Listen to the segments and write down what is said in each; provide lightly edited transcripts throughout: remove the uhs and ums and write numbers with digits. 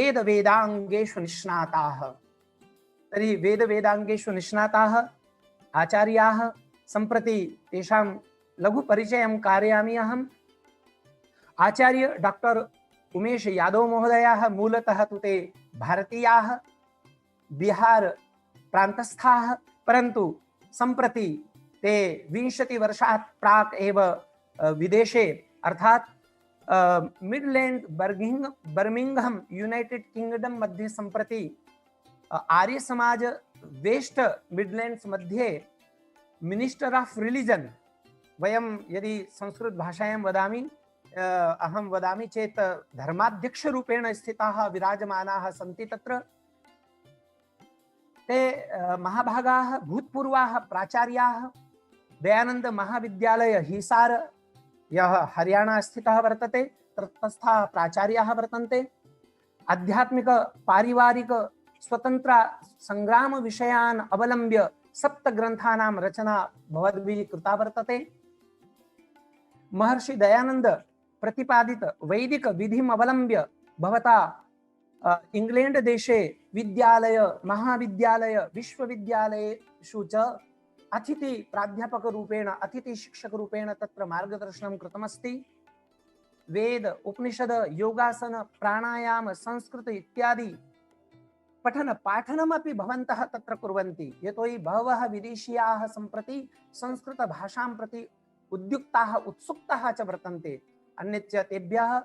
वेद वेदांगेषु निष्णाताः। तर्हि वेद वेदांगेषु निष्णाताः आचार्याः सम्प्रति तेषां लघु परिचयं कारयामि अहम्। आचार्य डॉक्टर उमेश यादव महोदयाः मूलतः तु ते भारतीयाः, बिहार प्रान्तस्थाः, परन्तु सम्प्रति ते 20 वर्षात् प्राक् एव विदेशे अर्थात् मिडलैंड बर्मिंघम यूनाइटेड किंगडम मध्ये सम्प्रति आर्य समाज वेस्ट मिडलैंड्स मध्ये मिनिस्टर ऑफ रिलीजन, वयं यदि संस्कृत भाषायां वदामि अहं वदामि चेत् धर्माध्यक्ष रूपेण स्थिताः विराजमानाः सन्ति तत्र। ते महाभागाः भूतपूर्वाः प्राचार्याः। दयानंद महाविद्यालय हिसार यह हरियाणा स्थितः वर्तते, तस्थाः प्राचार्याः वर्तन्ते। आध्यात्मिक पारिवारिक स्वतंत्र संग्राम विषयान् अवलंब्य 7 ग्रंथानां रचना भवद्भिः कृता वर्तते। महर्षि दयानंद प्रतिपादित वैदिक विधिम् अवलंब्य भवता इंग्लैंड देशे विद्यालय महाविद्यालय विश्वविद्यालयेषु च अतिथि प्राध्यापक रूपेण अतिथि शिक्षक रूपेण तत्र मार्गदर्शनं कृतमस्ति। वेद उपनिषद योगासन प्राणायाम संस्कृत इत्यादि पठन पाठनमपि भवन्तः तत्र कुर्वन्ति। यतोहि बहवः विदेशीयाः सम्प्रति संस्कृत भाषां प्रति उद्युक्ताः उत्सुकाः च वर्तन्ते। अन्यच्च तेभ्यः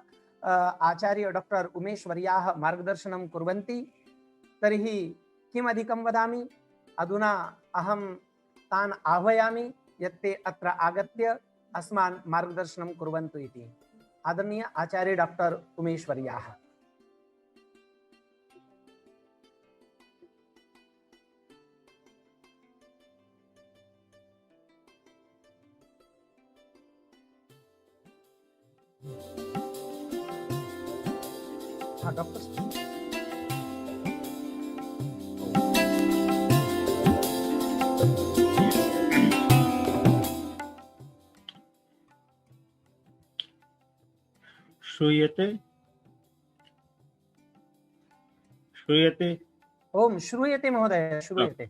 आचार्य डॉक्टर उमेश वर्याः मार्गदर्शनं कुर्वन्ति। तर्हि किम् अधिकं वदामि, अधुना अहं तान् आह्वयामि यत् ते अत्र आगत्य अस्मान् मार्गदर्शनं कुर्वन्तु इति। आदरणीय आचार्य डॉक्टर उमेश वर्याः। हाँ डॉक्टर श्रूयते श्रूयते ओम श्रूयते महोदय श्रूयते।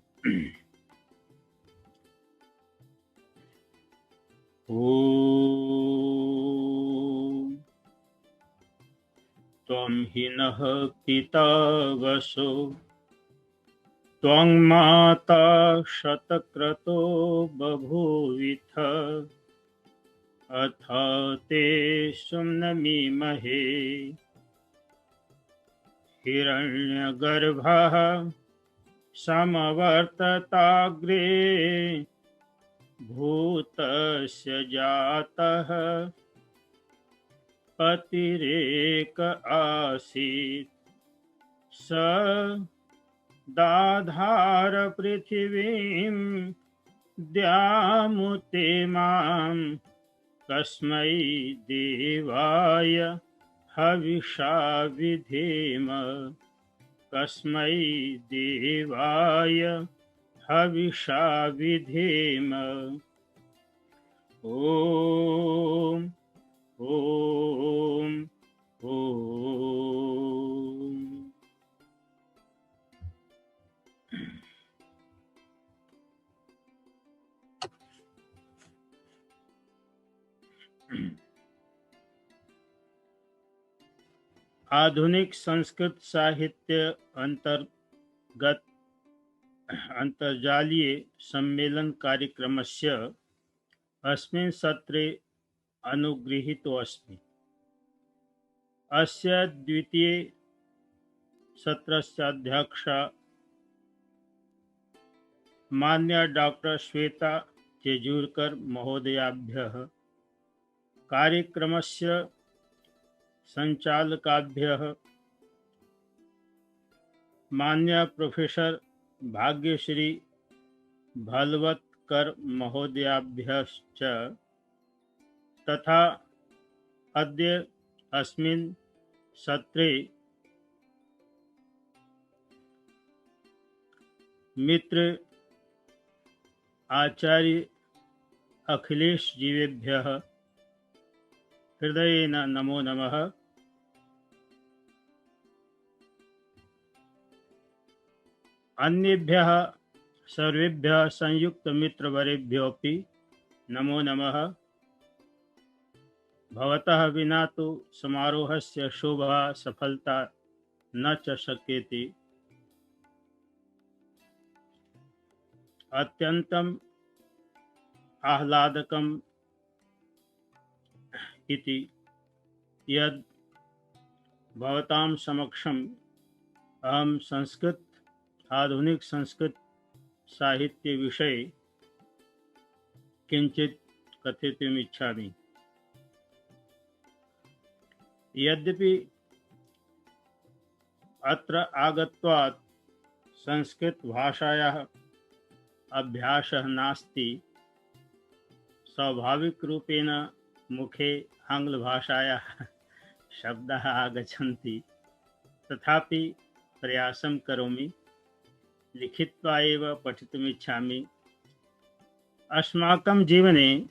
ओम त्वं हि नः पिता वसो त्वं माता शतक्रतो बभूविथ अथ ते सुम्नमीमहे हिरण्यगर्भः समवर्तताग्रे भूतस्य जातः पतिरेक आसीत् स दाधार पृथिवीं द्यामुते मां कस्मै देवाय हविषा विधेम कस्मै देवाय हविषा विधेम। ओम ओम ओम। आधुनिक संस्कृत साहित्य अंतर्गत अंतर्जालीय सम्मेलन कार्यक्रमस्य अस्मिन् सत्रे अनुगृहीतोऽस्मि। अस्य द्वितीय सत्रस्य अध्यक्षा मान्या डॉक्टर श्वेता तेजूरकर महोदयाभ्यः, कार्यक्रमस्य संचालकाभ्यः मान्य प्रोफेसर भाग्यश्री भलवत्कर महोदयाभ्यश्च तथा अद्य अस्मिन् सत्रे मित्र आचार्य अखिलेश जीवेभ्यः हृदयेन नमो नमः। अन्येभ्यः सर्वेभ्यः संयुक्तमित्रवरेभ्योऽपि नमो नमः। भवतः विना तु समारोहस्य शोभा सफलता न च शक्यते। अत्यन्तम् आह्लादकम् इति यद् भवतां समक्षम् अहं संस्कृत आधुनिक संस्कृत साहित्य विषये किंचित कथितुम् इच्छामि। यद्यपि अत्र आगत्वात् संस्कृत भाषायाः अभ्यासः नास्ति, स्वाभाविकरूपेण मुखे आङ्ग्लभाषायाः शब्दाः आगच्छन्ति, तथापि प्रयासं करोमि, लिखित्वा एव पठितुम् इच्छामि। अस्माकं जीवने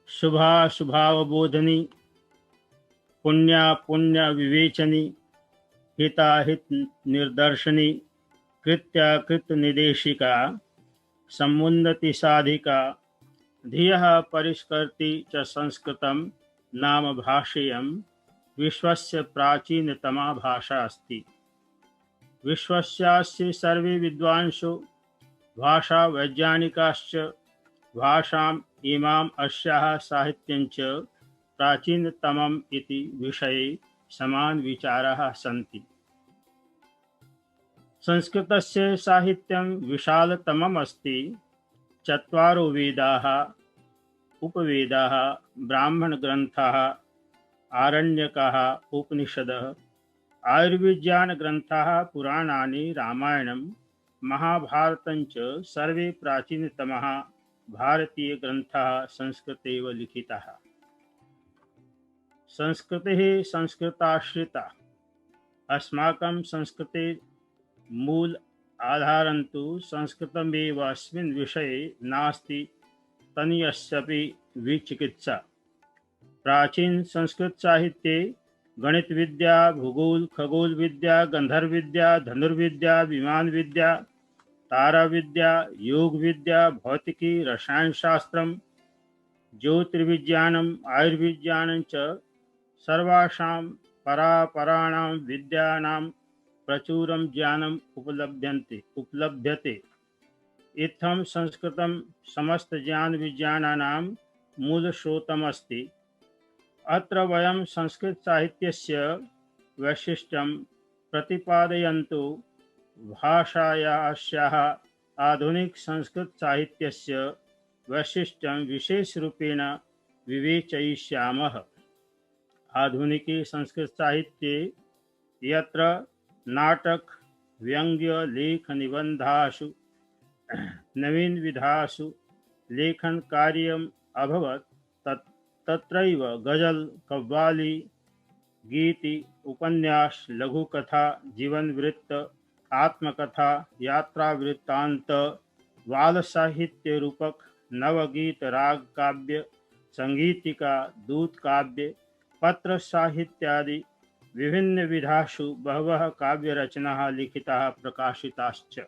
शुभाशुभावबोधनी, पुण्यापुण्यविवेचनी, हिताहितनिर्दर्शनी, कृत्याकृतनिदेशिका, समुन्नतिसाधिका, धियः परिष्कर्ति च संस्कृतं नाम भाषेयं विश्वस्य प्राचीनतमा भाषा अस्ति। विश्वस्यास्य सर्वे विद्वांसो भाषावैज्ञानिकाश्च भाषाम् इमाम् अस्याः साहित्यञ्च प्राचीनतमम् इति विषये समानविचाराः सन्ति। संस्कृतस्य साहित्यं विशालतमम् अस्ति। चत्वारो वेदाः, उपवेदाः, ब्राह्मणग्रन्थाः, आरण्यकाः, उपनिषदः, आयुर्विज्ञानग्रन्थाः, पुराणानि, रामायणं, महाभारतं च सर्वे प्राचीनतमाः भारतीयग्रन्थाः संस्कृते एव लिखिताः। संस्कृतिः संस्कृताश्रिता। अस्माकं संस्कृतेः मूल आधारं तु संस्कृतमेव अस्मिन् विषये नास्ति तन्यस्यापि विचिकित्सा। प्राचीन संस्कृत साहित्ये गणित विद्या, भूगोल, खगोल विद्या, गंधर्व विद्या, धनुर्विद्या, विमान विद्या, तारा विद्या, योग विद्या, भौतिकी, रसायन शास्त्रम, ज्योतिर्विज्ञानम, आयुर्विज्ञानं च सर्वासां परापराणां विद्यानां प्रचुरं ज्ञानम् उपलभ्यते। इत्थं संस्कृतं समस्त ज्ञान विज्ञानानां मूलस्रोतमस्ति। अत्र वयं संस्कृत साहित्यस्य वैशिष्ट्यं प्रतिपादयन्तु भाषायाः आधुनिक संस्कृत साहित्यस्य वैशिष्ट्यं विशेषरूपेण विवेचयिष्यामः। आधुनिके संस्कृत साहित्ये यत्र नाटक, व्यंग्य, लेख, निबंधासु नवीन विधासु लेखन कार्यम् अभवत्, तत्रैव गजल, कव्वाली, गीति, उपन्यास, लघुकथा, जीवनवृत्त, आत्मकथा, यात्रावृत्तांत, बाल साहित्य रूपक, नवगीत, राग काव्य, संगीतिका, दूत काव्य, पत्र साहित्यादि विभिन्न विधासु बहवः काव्य रचनाः लिखिताः प्रकाशिताश्च।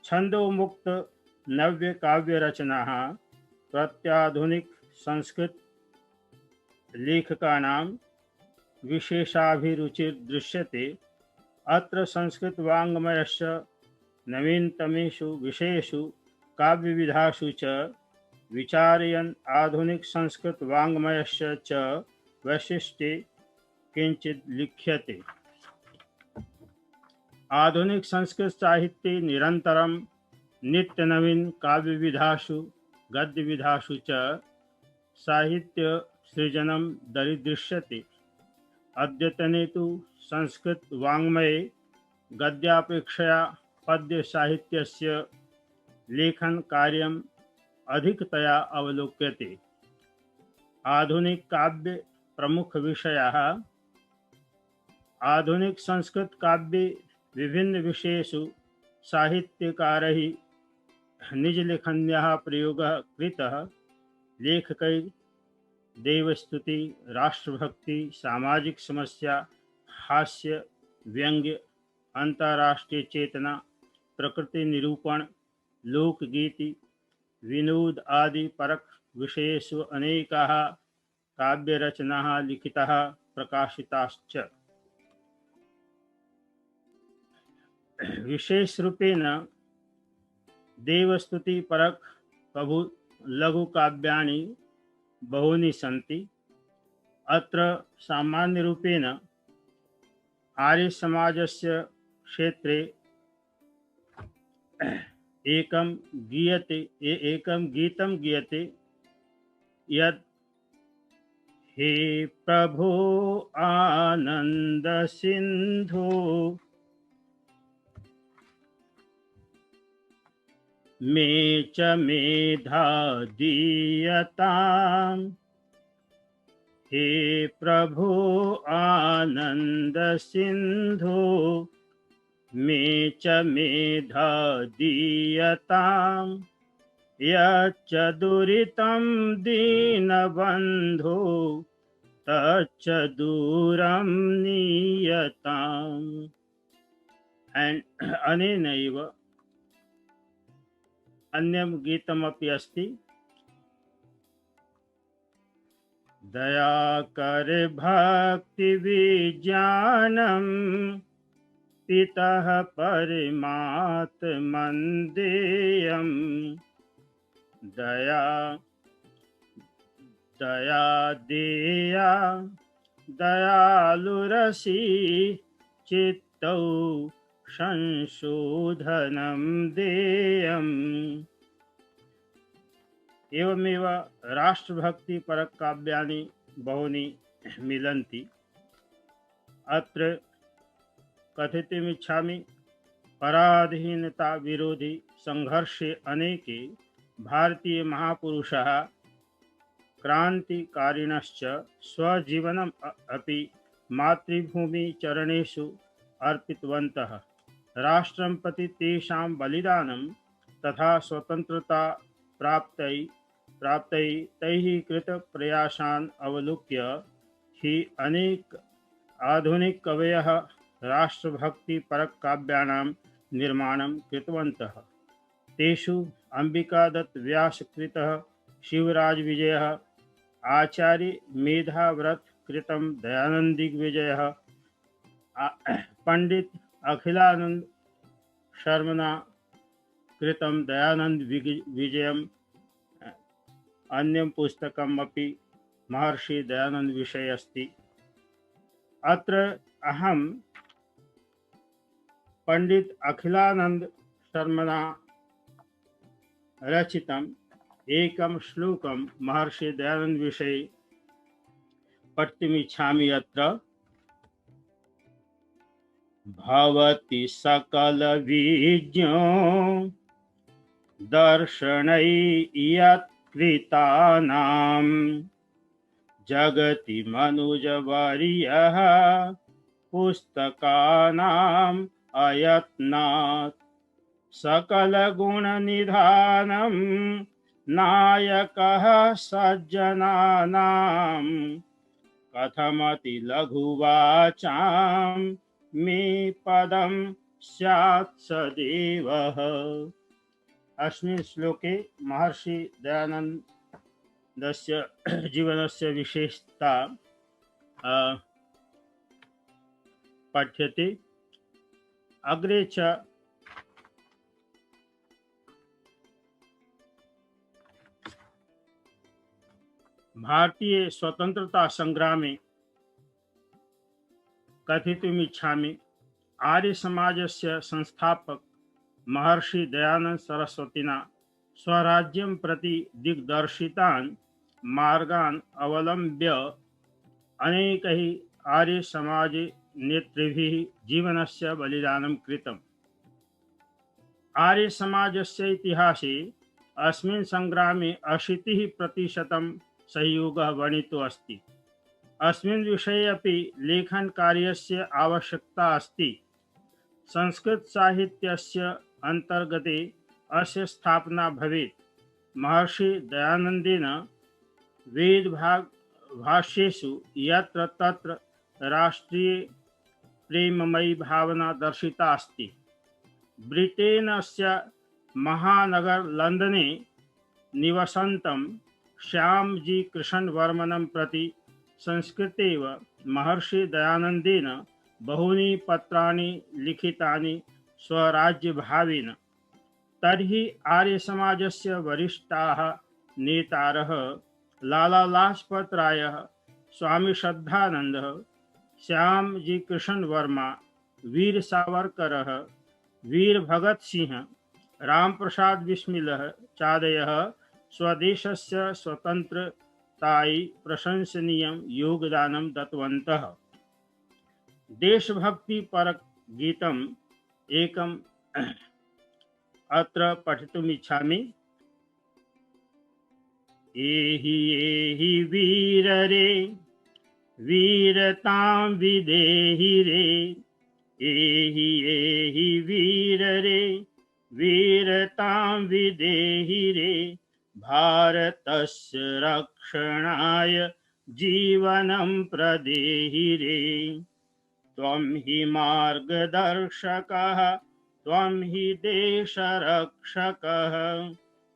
छन्दोमुक्त नव्य काव्य रचनाः प्रत्याधुनिक संस्कृत लेखकानां विशेषाभिरुचिर्दृश्यते। अत्र संस्कृत वाङ्मयस्य नवीनतमेषु विषयेषु काव्यविधासु च विचारयन् आधुनिक संस्कृत वाङ्मयस्य च वैशिष्ट्ये किंचित लिख्यते। आधुनिक संस्कृत साहित्ये निरंतरं नित्य नवीन काव्य विधासु गद्य विधासु च साहित्य सृजनं दरीदृश्यते। अद्यतने तु संस्कृत वाङ्मये गद्यापेक्षया पद्य साहित्यस्य लेखन कार्यम् अधिकतया अवलोक्यते। आधुनिक काव्य प्रमुख विषयाः। आधुनिक संस्कृत काव्ये विभिन्न विषयेषु साहित्यकारैः निजलेखन्याः प्रयोगः कृतः। लेखकैः देवस्तुति, राष्ट्रभक्ति, सामाजिक समस्या, हास्य, व्यंग्य, अंतर्राष्ट्रीय चेतना, प्रकृति निरूपण, लोकगीति, विनोद आदि परक विषयेषु अनेकाः काव्यरचनाः लिखिताः प्रकाशिताश्च। विशेषरूपेण देवस्तुति परक प्रभु लघुकाव्यानि बहूनि सन्ति। अत्र सामान्यरूपेण आर्यसमाजस्य क्षेत्रे एकं गीतं गीयते यत् हे प्रभो आनंद सिंधु मे च मेधा दीयताम्, हे प्रभु आनंद सिंधु मे च मेधा दीयताम्, यच्च दुरितं दीनबन्धो तच्च दूरं नीयताम्। अनेनैव अन्यं गीतमपि अस्ति। दया कर भक्ति विज्ञानम् पितः परमात्मन्देयम्, दया देया दयालुरसी चित्तौ संशोधनं देयम्। एवमेव राष्ट्रभक्ति परक काव्यानि बहूनि मिलन्ति। अत्र कथितुमिच्छामि पराधीनता विरोधी संघर्षे अनेके भारतीय महापुरुषाः क्रान्तिकारिणश्च स्वजीवनम् अपि मातृभूमि चरणेषु अर्पितवन्तः। राष्ट्रं प्रति तेषां बलिदानं तथा स्वतन्त्रता प्राप्तये तैः कृतप्रयासान् अवलोक्य हि अनेक आधुनिक कवयः राष्ट्रभक्ति परक काव्यानां निर्माणं कृतवन्तः। तेषु अंबिकादत्त व्यासकृतः, शिवराज विजयः, आचार्य मेधाव्रत कृतं दयानंद दिग्विजयः, पंडित अखिलानंद शर्मणा कृतं दयानंद विजयम्, अन्यं पुस्तकम् अपि महर्षि दयानंद विषये अस्ति। अत्र अहं पंडित अखिलानंद शर्मणा रचितम् एकं श्लोकं महर्षि दयानंद विषये पठितुमिच्छामि। अत्र भवति सकल विज्ञो दर्शनै यत् कृतानां, जगति मनुजवर्यः पुस्तकानाम् अयत्नात्, सकल गुण निधानं नायकः सज्जनानां, कथमति लघुवाचां मे पदं स्यात् सदैवः। अस्मिन् श्लोके महर्षि दयानन्दस्य जीवनस्य विशेषता पठ्यते। अग्रे च भारतीय स्वतंत्रता संग्रामे कथितुमिच्छामि आर्य समाजस्य संस्थापक महर्षि दयानंद सरस्वतिना स्वराज्यं प्रति दिग्दर्शितान् मार्गान् अवलम्ब्य अनेकैः आर्य समाज नेतृभिः जीवनस्य बलिदानं कृतम्। आर्य समाजस्य इतिहासे अस्मिन् संग्रामे 80% सहयोगः वर्णितो अस्ति। अस्मिन् विषये अपि लेखन कार्यस्य आवश्यकता अस्ति। संस्कृत साहित्यस्य अंतर्गते अस्य स्थापना भवेत्। महर्षि दयानन्देन वेद भाष्येषु यत्र तत्र राष्ट्रीय प्रेममयी भावना दर्शिता अस्ति। ब्रिटेनस्य महानगर लण्डने निवसन्तं श्यामजी कृष्णवर्मणं प्रति संस्कृतेव महर्षि दयानन्देन बहूनि पत्राणि लिखितानि स्वराज्यभावेन। तर्हि आर्यसमाजस्य वरिष्ठाः नेतारः लाला लाजपत रायः, स्वामी श्रद्धानन्दः, श्यामजी कृष्णवर्मा, वीर सावरकरः, वीर भगत सिंह, रामप्रसाद बिस्मिलः चादयः स्वदेशस्य स्वतन्त्रतायै प्रशंसनीयं योगदानं दत्तवन्तः। देशभक्तिपरक गीतम् एकम् अत्र पठितुम् इच्छामि। एहि एहि वीर रे वीरतां विदेहि रे, एहि एहि वीर रे वीरतां विदेहि रे, भारतस्य रक्षणाय जीवनं प्रदेहि रे। त्वं हि मार्गदर्शकः, त्वं हि देशरक्षकः,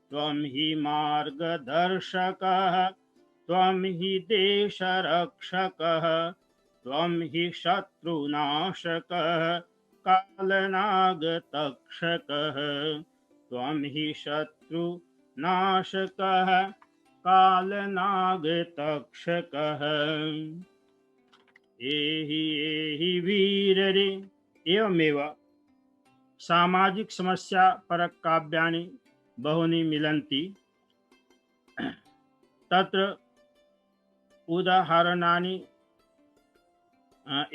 त्वं हि मार्गदर्शकः, त्वं हि देशरक्षकः, त्वं हि शत्रुनाशकः कालनागतक्षकः, त्वं हि शत्रुनाशकः कालनागतक्षकः। एहि एहि वीर रे। एवमेव सामाजिक समस्या परक काव्यानि बहूनि मिलन्ति। तत्र उदाहरणानि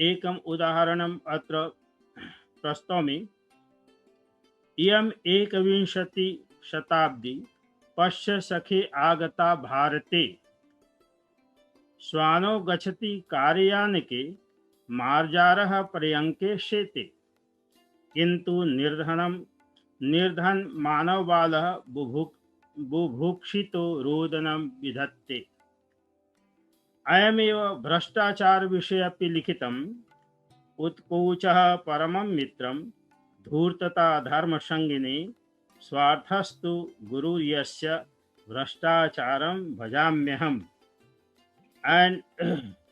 एकम् उदाहरणम् अत्र प्रस्तौमि। इयम् एकविंशति शताब्दी पश्य सखे आगता भारते, श्वानो गच्छति कार्यानके, मार्जारः पर्यङ्के शेते, किन्तु निर्धन मानवबालः बुभुक्षितो रोदनं विधत्ते। अयमेव भ्रष्टाचार विषये अपि लिखितम्। उत्कोचः परमं मित्रं, धूर्तता धर्मसंगिनी, स्वार्थस्तु गुरुर्यस्य, भ्रष्टाचारं भजाम्यहम्। एंड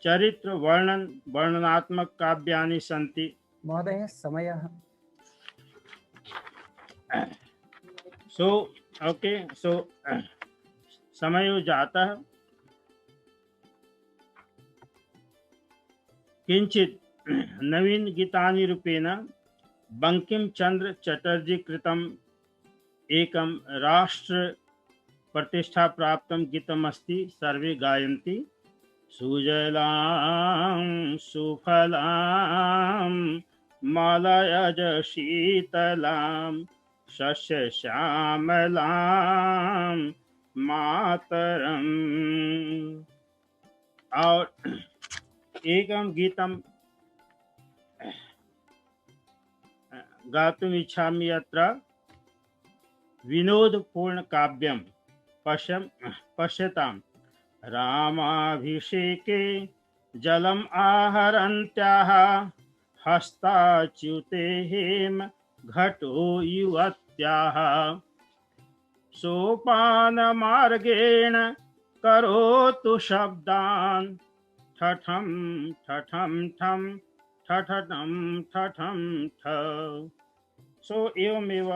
चरित्र वर्णनात्मक काव्यानि सन्ति। महोदय समयः। सो समयो जातः। किंचित नवीन गीतानि रूपेण बंकिम चंद्र चटर्जी कृतम् एकं राष्ट्र प्रतिष्ठा प्राप्तं गीतम् अस्ति। सर्वे गायन्ति। सुजलां सुफलां मलयज शीतलां शस्यश्यामलां मातरम्। और एकं गीतं गातुम् इच्छामि। अत्र विनोदपूर्ण काव्यं पश्यताम्। रामाभिषेके जलम् आहरन्त्याः, हस्ताच्युते हेम घटो युवत्याः, सोपानमार्गेण करोतु शब्दान्, ठठं ठठं ठं ठठं ठठं ठ। सो एवमेव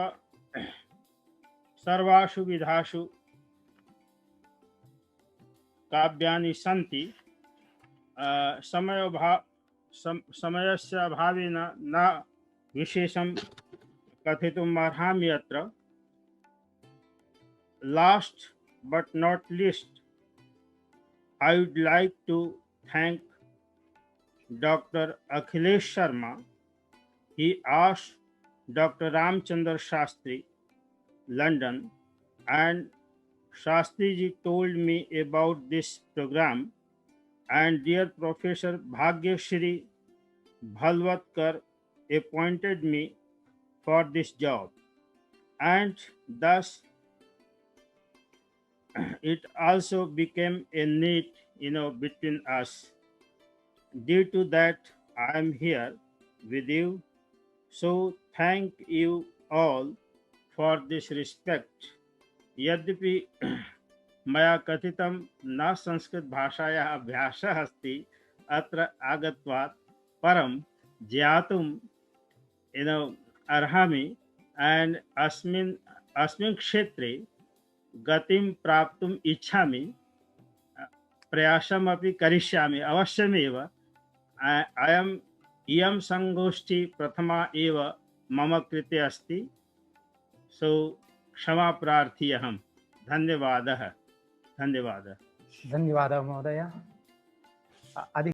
सर्वासु विधासु काव्यानि सन्ति। समयस्य अभावेन न विशेषं कथितुम् अर्हामि अत्र। Last but not least, I would like to thank Dr. Akhilesh Sharma. He asked Dr. Ramchandra Shastri, London, and Shastri ji told me about this program, and dear Professor Bhagyashri Bhalwatkar appointed me for this job, and thus it also became a need, between us. Due to that, I am here with you. So thank you all for this respect. यद्यपि मया कथितं न संस्कृतभाषायाः अभ्यासः अस्ति अत्र आगत्वात्, परं ज्ञातुं अर्हामि and अस्मिन् क्षेत्रे गतिं प्राप्तुम् इच्छामि, प्रयासमपि करिष्यामि अवश्यमेव। इयं संगोष्ठी प्रथमा एव मम कृते अस्ति, सो क्षमा प्रार्थी अहम्। धन्यवादः। धन्यवादः महोदय।